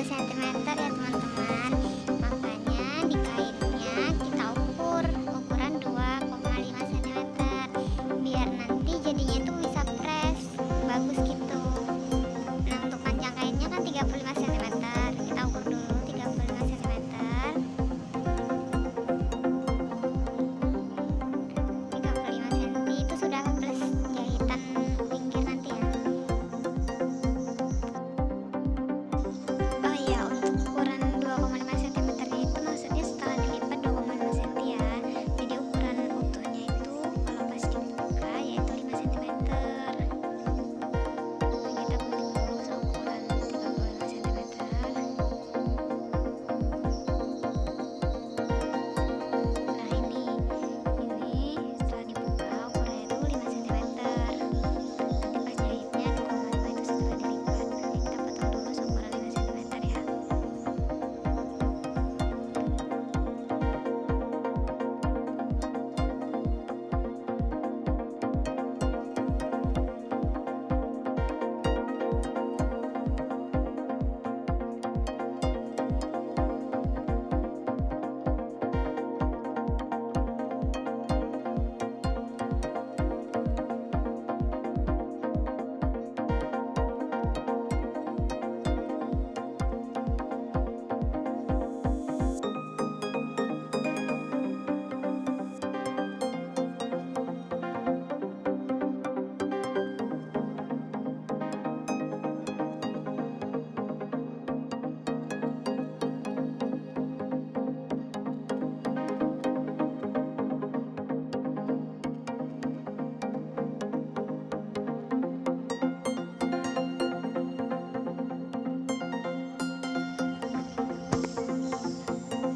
cm ya teman-teman. Makanya di kainnya kita ukur ukuran 2,5 cm biar nanti jadinya itu bisa press bagus gitu. Nah, untuk panjang kainnya kan 35 cm, kita ukur dulu 35 cm. 35 cm itu sudah plus jahitan pinggir nanti ya. Oh iya, untuk ukuran 2,5 cm itu maksudnya setelah dilipat 2,5 cm ya. Jadi ukuran utuhnya itu kalau pas dibuka yaitu 5 cm. Nah, kita gunting dulu seukuran 35 cm. Nah, ini setelah dibuka ukurannya itu 5 cm. Nanti pas jahitnya 2,5 itu setelah dilipat. Nanti kita potong dulu seukuran 5 cm ya.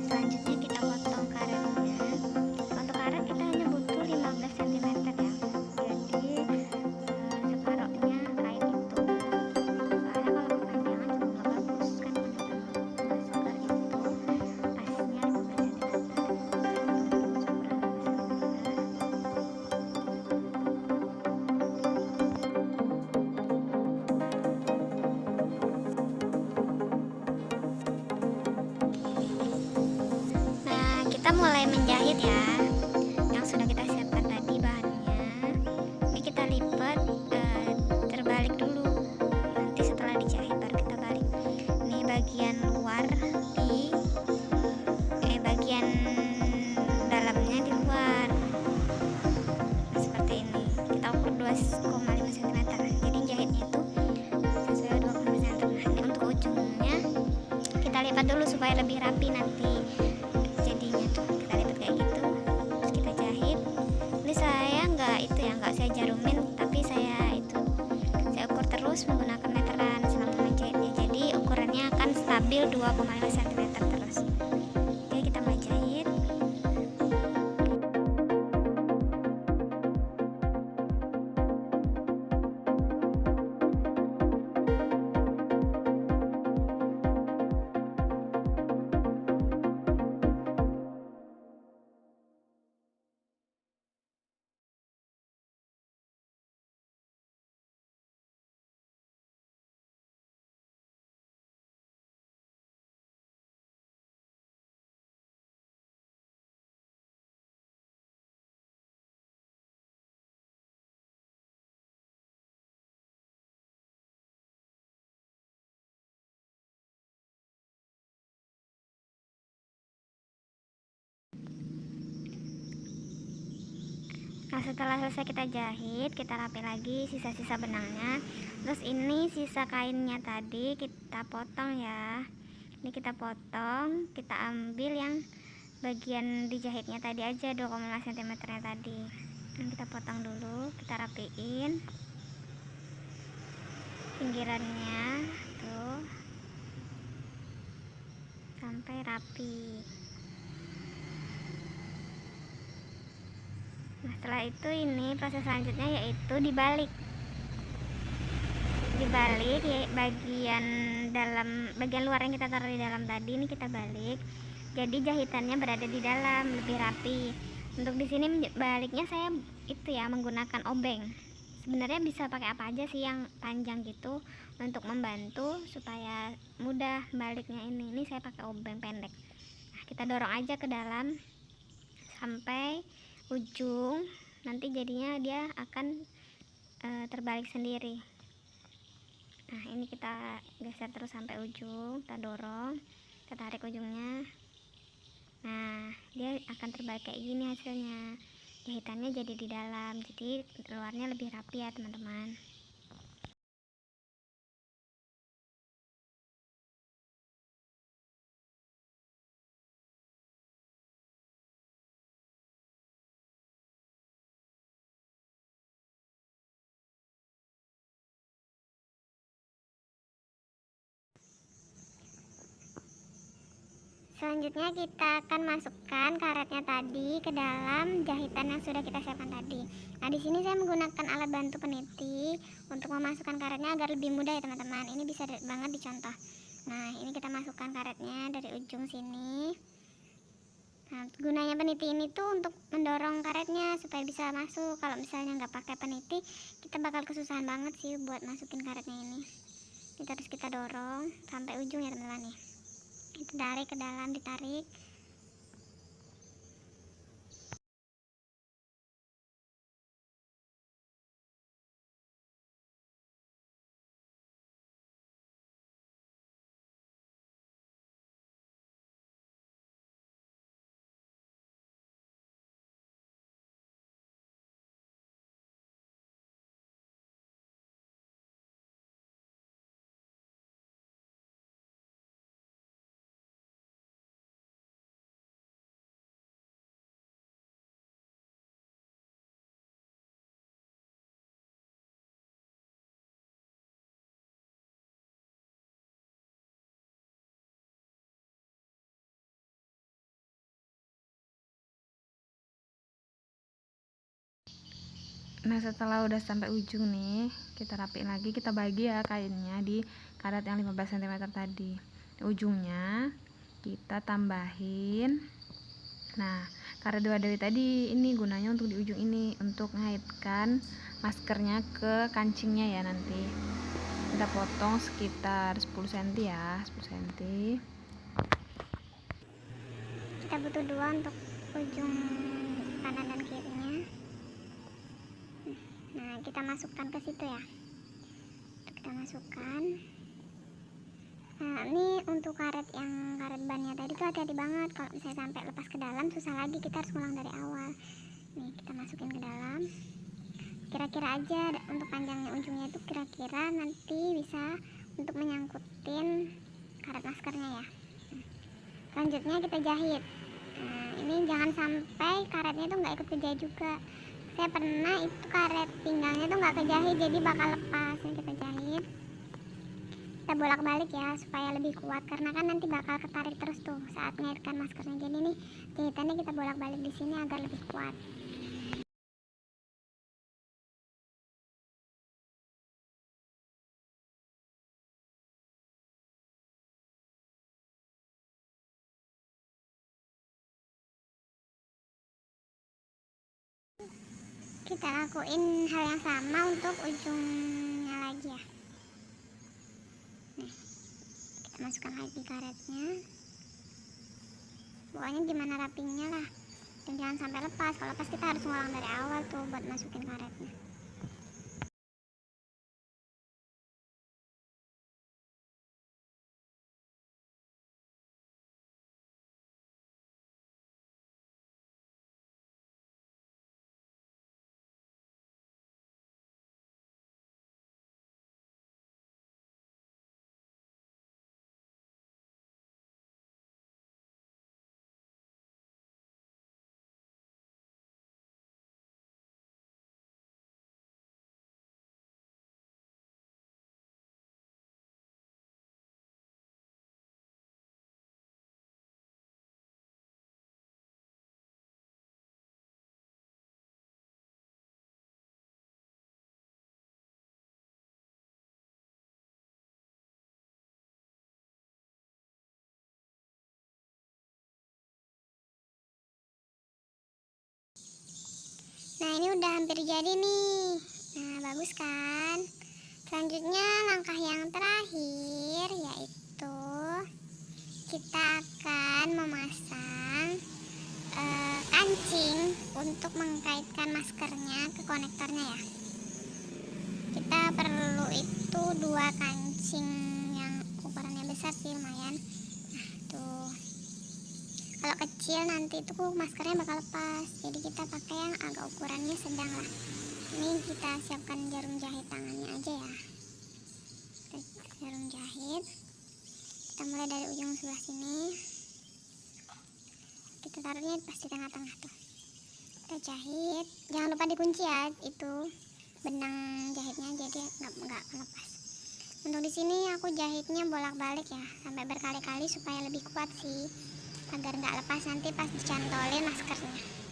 Selanjutnya kita potong karetnya. Untuk karet kita hanya butuh 15 cm ya. Jadi separohnya kain itu. Soalnya kalau kepanjangan juga nggak bagus kan teman-teman. Nah, separuh itu pasnya 15 cm. Nah, kita mulai menjahit ya. Yang sudah kita siapkan tadi bahannya. Ini kita lipat terbalik dulu. Nanti setelah dijahit baru kita balik. Ini bagian luar bagian dalamnya di luar. Nah, seperti ini. Kita ukur 2,5 cm. Jadi jahitnya itu sesuai 2,5 cm. Nah, ini untuk ujungnya kita lipat dulu supaya lebih rapi nanti. Jadinya tuh kita lipat kayak gitu. Terus kita jahit. Ini saya nggak saya jarumin, tapi saya ukur terus menggunakan meteran selama menjahitnya. Jadi ukurannya akan stabil 2,5 cm terus. Oke, kita mulai jahit. Nah, setelah selesai kita jahit, kita rapi lagi sisa-sisa benangnya. Terus ini sisa kainnya tadi kita potong ya. Ini kita potong, kita ambil yang bagian dijahitnya tadi aja 2,5 cm nya tadi. Ini kita potong dulu, kita rapiin pinggirannya tuh sampai rapi. Nah, setelah itu ini proses selanjutnya yaitu dibalik ya, bagian luar yang kita taruh di dalam tadi ini kita balik. Jadi jahitannya berada di dalam, lebih rapi. Untuk di sini baliknya saya menggunakan obeng. Sebenarnya bisa pakai apa aja sih yang panjang gitu. untuk membantu supaya mudah baliknya. Ini saya pakai obeng pendek. Nah, kita dorong aja ke dalam sampai ujung, nanti jadinya dia akan terbalik sendiri. Nah, ini kita geser terus sampai ujung, kita dorong, kita tarik ujungnya. Nah, dia akan terbalik kayak gini hasilnya. Jahitannya jadi di dalam, jadi luarnya lebih rapi ya teman-teman. Selanjutnya kita akan masukkan karetnya tadi ke dalam jahitan yang sudah kita siapkan tadi. Nah, di sini saya menggunakan alat bantu peniti untuk memasukkan karetnya agar lebih mudah ya teman-teman. Ini bisa banget dicontoh. Nah, ini kita masukkan karetnya dari ujung sini. Nah, gunanya peniti ini tuh untuk mendorong karetnya supaya bisa masuk. Kalau misalnya nggak pakai peniti, kita bakal kesusahan banget sih buat masukin karetnya ini. Ini terus kita dorong sampai ujung ya teman-teman nih. Kita tarik ke dalam, ditarik. Nah, setelah udah sampai ujung nih, kita rapiin lagi, kita bagi ya kainnya di karet yang 15 cm tadi. Di ujungnya kita tambahin. Nah, karet dua dari tadi ini gunanya untuk di ujung ini, untuk ngaitkan maskernya ke kancingnya ya nanti. Kita potong sekitar 10 cm ya, 10 cm. Kita butuh dua untuk ujung kanan dan kirinya. Nah, kita masukkan ke situ ya. Kita masukkan. Nah, ini untuk karet bannya tadi tuh hati-hati banget. Kalau misalnya sampai lepas ke dalam susah lagi, kita harus ngulang dari awal. Nih, kita masukin ke dalam. Kira-kira aja untuk panjangnya ujungnya itu kira-kira nanti bisa untuk menyangkutin karet maskernya ya. Selanjutnya kita jahit. Nah, ini jangan sampai karetnya itu nggak ikut kejahit juga. Saya pernah itu karet pinggangnya tuh nggak kejahit, jadi bakal lepas. Ini kita jahit, kita bolak-balik ya supaya lebih kuat, karena kan nanti bakal ketarik terus tuh saat ngaitkan maskernya. Jadi nih jahitannya kita bolak-balik di sini agar lebih kuat. Kita lakuin hal yang sama untuk ujungnya lagi ya. Nah, kita masukkan lagi karetnya. Pokoknya gimana rapinya lah, dan jangan sampai lepas. Kalau lepas kita harus ngulang dari awal tuh buat masukin karetnya. Nah, ini udah hampir jadi nih. Nah, bagus kan? Selanjutnya langkah yang terakhir yaitu kita akan memasang kancing untuk mengkaitkan maskernya ke konektornya ya. Kita perlu itu 2 kancing yang ukurannya besar sih, lumayan. Nah tuh, kalau kecil nanti itu maskernya bakal lepas, jadi kita pakai yang agak ukurannya sedang lah. Ini kita siapkan jarum jahit tangannya aja ya. Jarum jahit, kita mulai dari ujung sebelah sini, kita taruhnya pas di tengah-tengah tuh. Kita jahit, jangan lupa dikunci ya itu benang jahitnya, jadi nggak lepas. Untuk di sini aku jahitnya bolak-balik ya, sampai berkali-kali supaya lebih kuat sih, agar nggak lepas nanti pas dicantolin maskernya.